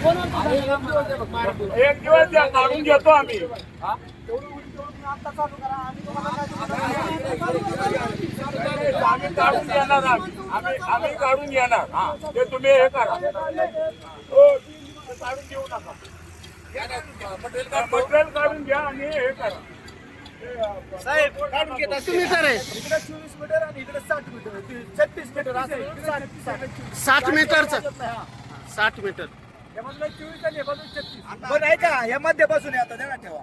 एक दिवस द्या, काढून घेतो आम्ही. आम्ही काढून घेणार, आम्ही काढून घेणार. ते तुम्ही हे करा, काढून घेऊ नका. मटेरियल काढून घ्या आणि हे करा. साहेब काढून घेता तुम्ही करे इकडे 24 मीटर आणि इकडे 60 मीटर 36 मीटर असं 60 मीटरचं 60 मीटर यामधलं 24 आणि यामधलं 36. बरं ऐका या मध्ये बसून आता देणार ठेवा.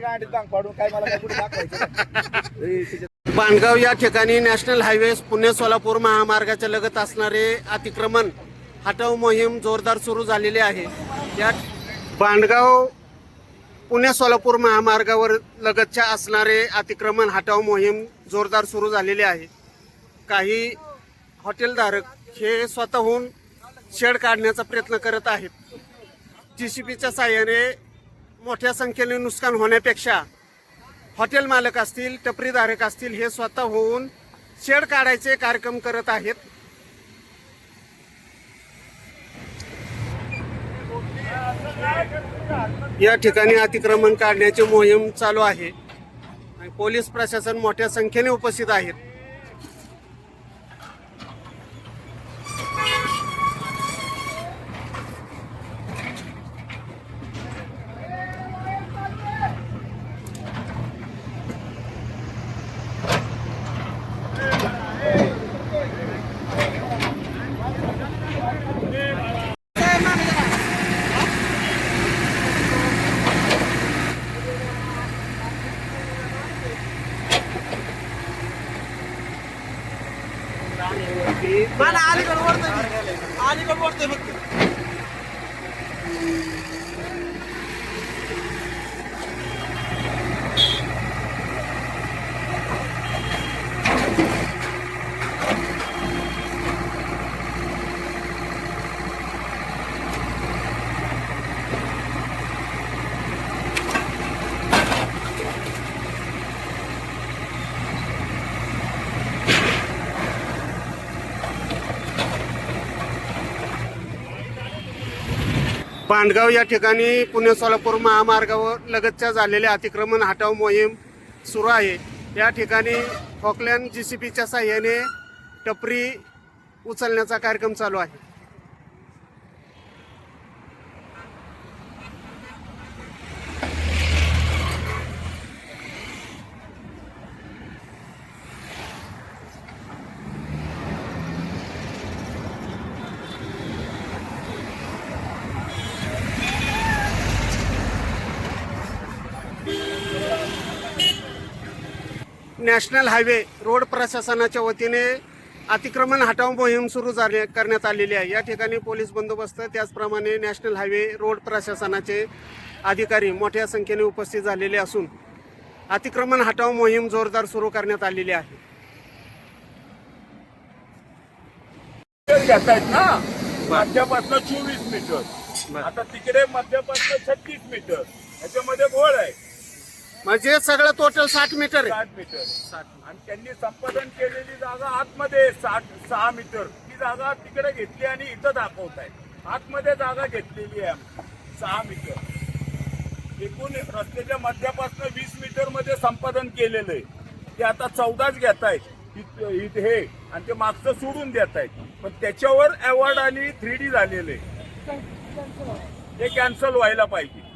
गाडीत बांग पाडून काय मला काय कुठे दाखवायचं. बांधगाव या ठिकाणी नॅशनल हायवे पुणे सोलापूर महामार्गाच्या लगत असणारे अतिक्रमण हटाव मोहीम जोरदार सुरू झालेली आहे. या बांधगाव पुणे सोलापूर महामार्गावर लगतच्या असणारे अतिक्रमण हटाव मोहीम जोरदार सुरू झालेली आहे. काही हॉटेलधारक हे स्वतःहून शेड काढण्याचा प्रयत्न करत आहेत. JCBच्या साहाय्याने मोठ्या संख्येने नुकसान होण्यापेक्षा हॉटेल मालक असतील, टपरीधारक असतील, हे स्वतःहून शेड काढायचे कार्यक्रम करत आहेत. या ठिकाणी अतिक्रमण काढण्याची मोहीम चालू आहे. पोलीस प्रशासन मोठ्या संख्येने उपस्थित आहेत. अलीकडे वरतोय फक्त. बांधगाव या ठिकाणी पुणे सोलापूर महामार्गावर लगतच्या झालेल्या अतिक्रमण हटाव मोहीम सुरू आहे. या ठिकाणी फॉकलँड JCBच्या साहाय्याने टपरी उचलण्याचा कार्यक्रम चालू आहे. नॅशनल हायवे रोड प्रशासनाच्या वतीने अतिक्रमण हटाव मोहीम सुरू करण्यात आलेली आहे. या ठिकाणी पोलीस बंदोबस्त त्याचप्रमाणे नॅशनल हायवे रोड प्रशासनाचे अधिकारी मोठ्या संख्येने उपस्थित झालेले असून अतिक्रमण हटाव मोहीम जोरदार सुरू करण्यात आलेली आहे. घेतायत ना मध्यापासून 24 मीटर, आता तिकडे मध्यापासून 36 मीटर, याच्यामध्ये घोळ आहे. म्हणजे सगळं टोटल 60 मीटर आहे. 60 मीटर आणि त्यांनी संपादन केलेली जागा आतमध्ये 6 मीटर, ती जागा तिकडे घेतली आणि इथं दाखवत आहे. आतमध्ये जागा घेतलेली आहे 6 मीटर. एकूण रस्त्याच्या मध्यापासून 20 मीटर मध्ये संपादन केलेलं आहे. ते आता 14च घेत आहेत हे आणि ते मागचं सोडून देत आहेत. पण त्याच्यावर अवॉर्ड आणि 3D झालेलं आहे, ते कॅन्सल व्हायला पाहिजे.